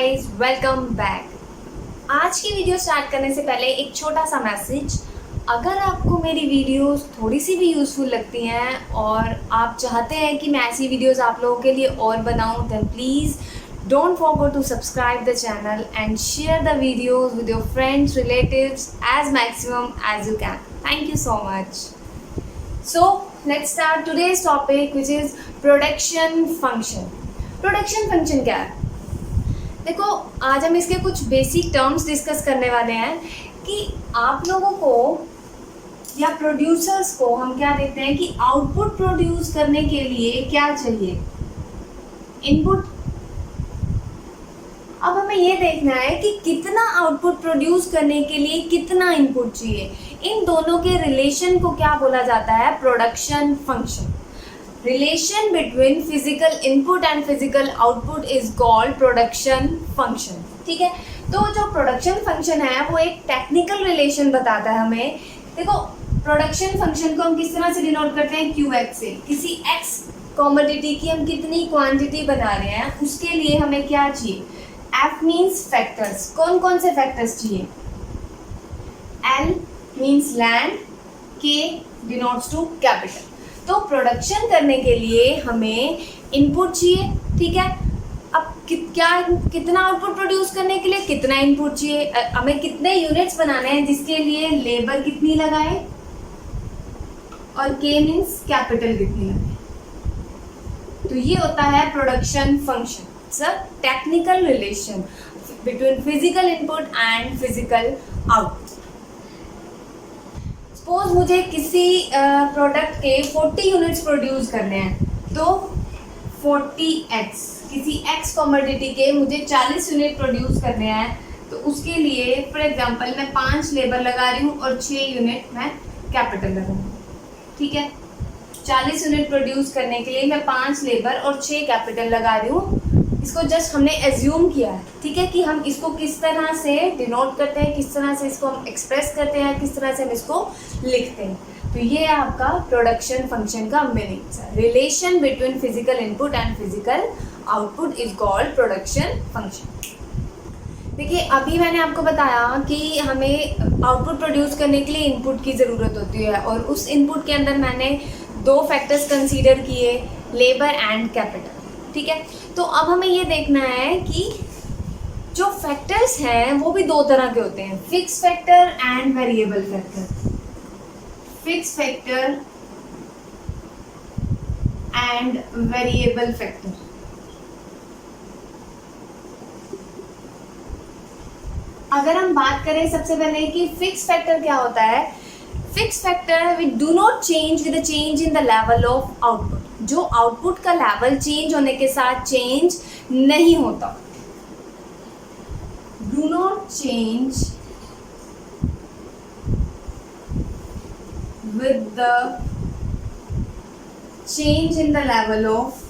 Guys, welcome back. आज की video start करने से पहले एक छोटा सा मैसेज। अगर आपको मेरी वीडियोस थोड़ी सी भी यूज़फुल लगती हैं और आप चाहते हैं कि मैं ऐसी वीडियोस आप लोगों के लिए और बनाऊं, then please don't forget to subscribe the channel and share the videos with your friends, relatives as maximum as you can. Thank you so much. So let's start today's topic, which is production function. Production function क्या है? देखो, आज हम इसके कुछ basic terms discuss करने वाले हैं कि आप लोगों को या प्रोड्यूसर्स को हम क्या देखते हैं कि आउटपुट प्रोड्यूस करने के लिए क्या चाहिए? इनपुट। अब हमें ये देखना है कि कितना आउटपुट प्रोड्यूस करने के लिए कितना इनपुट चाहिए। इन दोनों के रिलेशन को क्या बोला जाता है? Production function. Relation between physical input and physical output is called production function. ठीक है, तो जो प्रोडक्शन फंक्शन है वो एक टेक्निकल रिलेशन बताता है हमें। देखो, प्रोडक्शन फंक्शन को हम किस तरह से डिनोट करते हैं? QX से। किसी X कमोडिटी की हम कितनी क्वांटिटी बना रहे हैं उसके लिए हमें क्या चाहिए? F means factors. कौन कौन से फैक्टर्स चाहिए? L means land, K denotes to capital. तो प्रोडक्शन करने के लिए हमें इनपुट चाहिए। ठीक है, अब कितना आउटपुट प्रोड्यूस करने के लिए कितना इनपुट चाहिए? हमें कितने यूनिट्स बनाने हैं जिसके लिए लेबर कितनी लगाए, और K मीन्स कैपिटल कितनी लगाए। तो ये होता है production function. Technical relation between physical input and physical output. Suppose मुझे किसी प्रोडक्ट के 40 यूनिट्स प्रोड्यूस करने हैं, तो 40x, किसी x कमोडिटी के मुझे 40 यूनिट प्रोड्यूस करने हैं, तो उसके लिए फॉर एग्जांपल मैं 5 लेबर लगा रही हूँ और 6 यूनिट मैं कैपिटल लगाऊंगी। ठीक है, 40 यूनिट प्रोड्यूस करने के लिए मैं 5 लेबर और 6 कैपिटल लगा रही हूँ। इसको जस्ट हमने एज्यूम किया है। ठीक है, कि हम इसको किस तरह से डिनोट करते हैं, किस तरह से इसको हम एक्सप्रेस करते हैं, किस तरह से हम इसको लिखते हैं। तो ये है आपका प्रोडक्शन फंक्शन का meaning. Relation between physical input and physical output is called production function. देखिए, अभी मैंने आपको बताया कि हमें आउटपुट प्रोड्यूस करने के लिए इनपुट की ज़रूरत होती है, और उस इनपुट के अंदर मैंने 2 फैक्टर्स कंसीडर किए, लेबर एंड कैपिटल। ठीक है, तो अब हमें ये देखना है कि जो फैक्टर्स हैं वो भी 2 तरह के होते हैं, fix factor and variable factor. Fix factor and variable factor. अगर हम बात करें सबसे पहले कि फिक्स फैक्टर क्या होता है, fix factor we do not change with the change in the level of output. जो आउटपुट का लेवल चेंज होने के साथ चेंज नहीं होता। Do not change with the change in the level of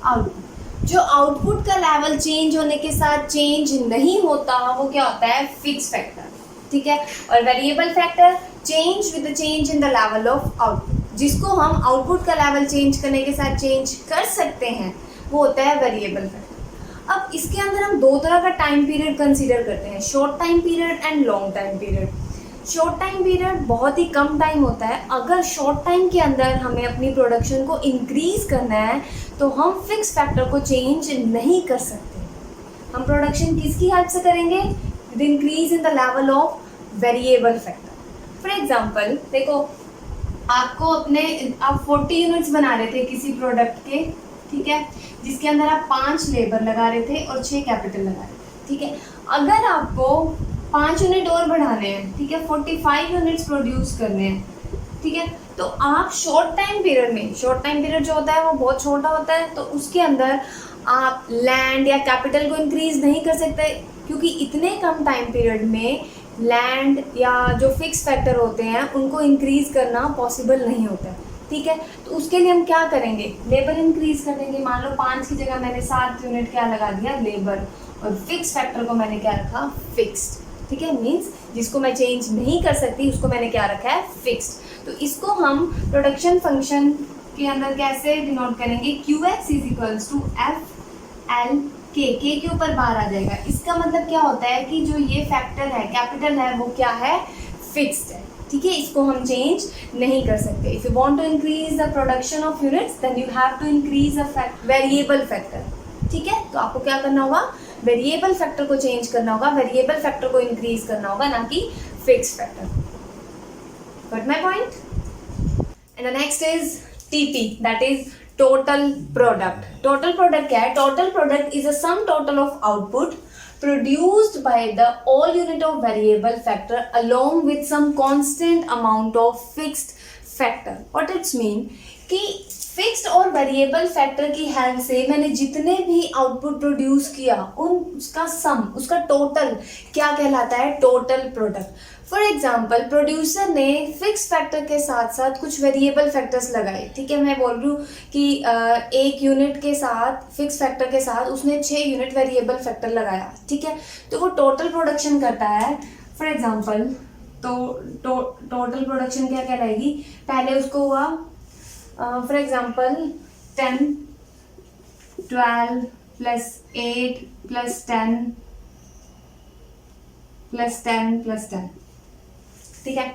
output. जो आउटपुट का लेवल चेंज होने के साथ चेंज नहीं होता वो क्या होता है? Fix factor. ठीक है, और variable factor change with the change in the level of output. जिसको हम आउटपुट का लेवल चेंज करने के साथ चेंज कर सकते हैं वो होता है वेरिएबल फैक्टर। अब इसके अंदर हम 2 तरह का टाइम पीरियड कंसीडर करते हैं, short time period and long time period. Short time period बहुत ही कम टाइम होता है। अगर शॉर्ट टाइम के अंदर हमें अपनी प्रोडक्शन को इंक्रीज करना है तो हम फिक्स फैक्टर को चेंज नहीं कर सकते। हम प्रोडक्शन किसकी हेल्प से करेंगे? With increase in the level of variable factor. For example देखो, आप 40 यूनिट्स बना रहे थे किसी प्रोडक्ट के, ठीक है, जिसके अंदर आप 5 लेबर लगा रहे थे और 6 कैपिटल लगा रहे थे। ठीक है, अगर आपको 5 यूनिट और बढ़ाने हैं, ठीक है, 45 यूनिट्स प्रोड्यूस करने हैं, ठीक है, तो आप शॉर्ट टाइम पीरियड में, शॉर्ट टाइम पीरियड जो होता है वो बहुत छोटा होता है, तो उसके अंदर आप लैंड या कैपिटल को इंक्रीज नहीं कर सकते, क्योंकि इतने कम टाइम पीरियड में लैंड या जो फिक्स फैक्टर होते हैं उनको इंक्रीज करना पॉसिबल नहीं होता है। ठीक है, तो उसके लिए हम क्या करेंगे? लेबर इंक्रीज कर देंगे। मान लो 5 की जगह मैंने 7 यूनिट क्या लगा दिया? लेबर, और फिक्स फैक्टर को मैंने क्या रखा? फिक्स्ड। ठीक है, मीन्स जिसको मैं चेंज नहीं कर सकती उसको मैंने क्या रखा है? फिक्स्ड। तो इसको हम प्रोडक्शन फंक्शन उसके अंदर कैसे डिनोट करेंगे, QX is equals to FLK, के ऊपर बार आ जाएगा। इसका मतलब क्या होता है कि जो ये फैक्टर है कैपिटल है वो क्या है, फिक्स्ड है, ठीक है, इसको हम चेंज नहीं कर सकते। If you want to increase the production of units then you have to increase a variable factor, ठीक है। तो आपको क्या करना होगा, वेरिएबल फैक्टर को चेंज करना होगा, वेरिएबल फैक्टर को इंक्रीज करना होगा, ना कि fixed factor. Got my point? And the next is TP, that is total product. Total product क्या है, total product is a sum total of output produced by the all unit of variable factor along with some constant amount of fixed factor. What it's mean कि fixed और variable factor की help से मैंने जितने भी output produce किया उसका सम, उसका टोटल क्या कहलाता है, total product. For example producer ने फिक्स फैक्टर के साथ साथ कुछ वेरिएबल फैक्टर्स लगाए, ठीक है, मैं बोल रही हूँ कि एक यूनिट के साथ फिक्स फैक्टर के साथ उसने 6 यूनिट वेरिएबल फैक्टर लगाया, ठीक है, तो वो टोटल प्रोडक्शन करता है। फॉर एग्जाम्पल तो टोटल प्रोडक्शन क्या कहलाएगी, पहले उसको हुआ for example 10, 12 plus 8 plus 10 plus 10 plus 10, ठीक है,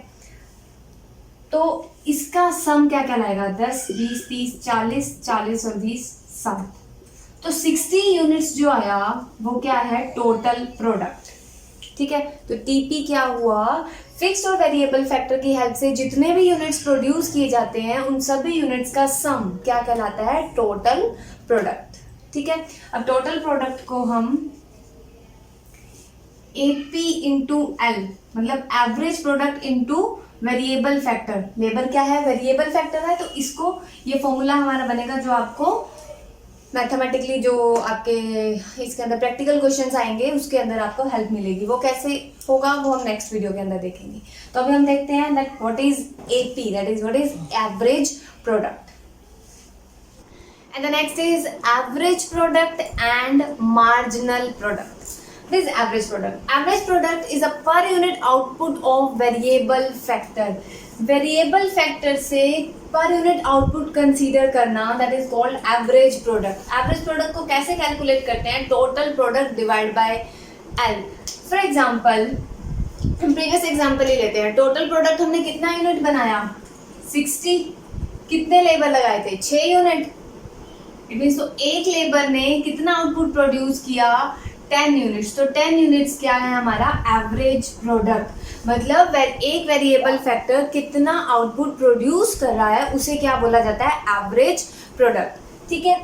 तो इसका सम क्या कहलाएगा, 10, 20, 30, 40, 40 और 20 सम, तो 60 यूनिट्स जो आया वो क्या है, टोटल प्रोडक्ट, ठीक है। तो TP क्या हुआ, फिक्स्ड और वेरिएबल फैक्टर की हेल्प से जितने भी यूनिट्स प्रोड्यूस किए जाते हैं उन सभी यूनिट्स का सम क्या कहलाता है, टोटल प्रोडक्ट, ठीक है। अब टोटल प्रोडक्ट को हम AP इंटू L, मतलब average product into variable factor, labour क्या है, वेरिएबल फैक्टर है, तो इसको ये फॉर्मूला हमारा बनेगा जो आपको मैथमेटिकली जो आपके इसके अंदर प्रैक्टिकल क्वेश्चंस आएंगे उसके अंदर आपको हेल्प मिलेगी। वो कैसे होगा वो हम नेक्स्ट वीडियो के अंदर देखेंगे। तो अभी हम देखते हैं that what is AP, that is what is average product. And the next is average product and marginal product. This average product. Average product is a per unit output of variable factor. Variable factor से per unit output consider करना that is called average product. Average product को कैसे calculate करते हैं? Total product divide by L. For example, हम previous example ही लेते हैं. Total product हमने कितना unit बनाया? 60. कितने लेबर लगाए थे? 6 unit. It means तो एक लेबर ने कितना output produce किया? 10 यूनिट्स। तो 10 यूनिट्स क्या है हमारा एवरेज प्रोडक्ट, मतलब एक वेरिएबल फैक्टर कितना आउटपुट प्रोड्यूस कर रहा है उसे क्या बोला जाता है, एवरेज प्रोडक्ट, ठीक है।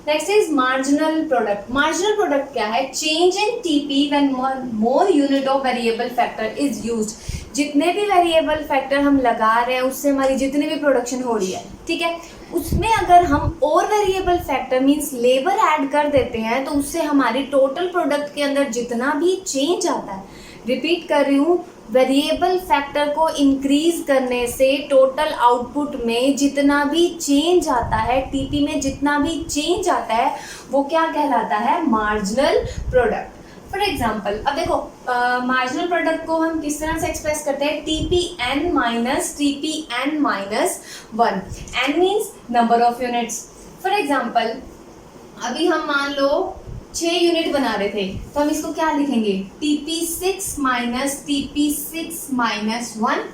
Next is marginal product. Marginal product क्या है, change in TP when more unit of variable factor is used. जितने भी वेरिएबल फैक्टर हम लगा रहे हैं उससे हमारी जितनी भी प्रोडक्शन हो रही है, ठीक है, उसमें अगर हम और variable factor means labour add कर देते हैं तो उससे हमारी टोटल प्रोडक्ट के अंदर जितना भी चेंज आता है, रिपीट कर रही हूँ, वेरिएबल फैक्टर को इंक्रीज करने से टोटल आउटपुट में जितना भी चेंज आता है, TP में जितना भी चेंज आता है वो क्या कहलाता है, मार्जिनल प्रोडक्ट। फॉर एग्जाम्पल अब देखो मार्जिनल प्रोडक्ट को हम किस तरह से एक्सप्रेस करते हैं, TPN minus TPN minus 1, N means number of units. For example अभी हम मान लो 6 यूनिट बना रहे थे तो हम इसको क्या लिखेंगे, TP6 माइनस TP6 माइनस 1,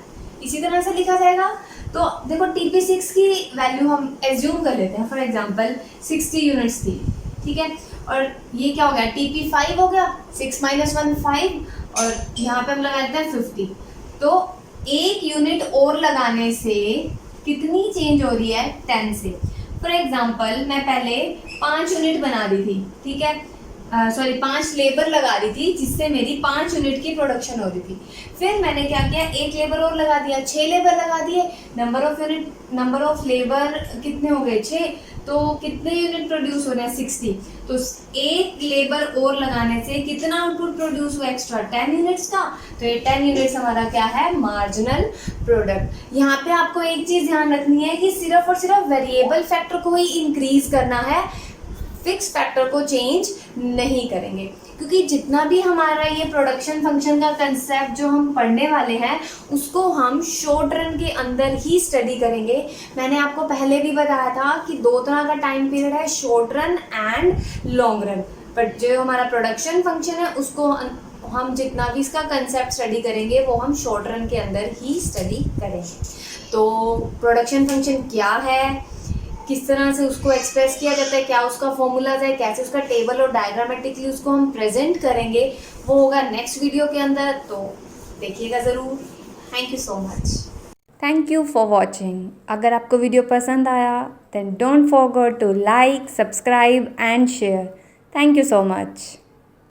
इसी तरह से लिखा जाएगा। तो देखो TP6 की वैल्यू हम एज्यूम कर लेते हैं, फॉर एग्जाम्पल 60 यूनिट्स थी, ठीक है, और ये क्या हो गया, TP5 हो गया, 6 माइनस 1 5, और यहाँ पे हम लगा देते हैं 50। तो एक यूनिट और लगाने से कितनी चेंज हो रही है, 10 से। फॉर एग्जाम्पल मैं पहले 5 यूनिट बना रही थी, ठीक है, 5 लेबर लगा रही थी जिससे मेरी 5 यूनिट की प्रोडक्शन हो रही थी। फिर मैंने क्या किया, एक लेबर और लगा दिया, 6 लेबर लगा दिए, नंबर ऑफ लेबर कितने हो गए, 6, तो कितने यूनिट प्रोड्यूस हो रहे हैं, 60। तो एक लेबर और लगाने से कितना आउटपुट प्रोड्यूस हुआ एक्स्ट्रा, 10 यूनिट्स का। तो ये 10 यूनिट्स हमारा क्या है, मार्जिनल प्रोडक्ट। यहाँ पे आपको एक चीज ध्यान रखनी है कि सिर्फ और सिर्फ वेरिएबल फैक्टर को ही इंक्रीज करना है, फिक्स फैक्टर को चेंज नहीं करेंगे, क्योंकि जितना भी हमारा ये प्रोडक्शन फंक्शन का कंसेप्ट जो हम पढ़ने वाले हैं उसको हम शॉर्ट रन के अंदर ही स्टडी करेंगे। मैंने आपको पहले भी बताया था कि 2 तरह का टाइम पीरियड है, short run and long run. But जो हमारा प्रोडक्शन फंक्शन है उसको हम जितना भी इसका कंसेप्ट स्टडी करेंगे वो हम शॉर्ट रन के अंदर ही स्टडी करेंगे। तो प्रोडक्शन फंक्शन क्या है, किस तरह से उसको एक्सप्रेस किया जाता है, क्या उसका फॉर्मूलाज है, कैसे उसका टेबल और डायग्रामेटिकली उसको हम प्रेजेंट करेंगे, वो होगा नेक्स्ट वीडियो के अंदर, तो देखिएगा ज़रूर। Thank you so much. Thank you for watching. अगर आपको वीडियो पसंद आया then don't forget to like, subscribe and share. Thank you so much.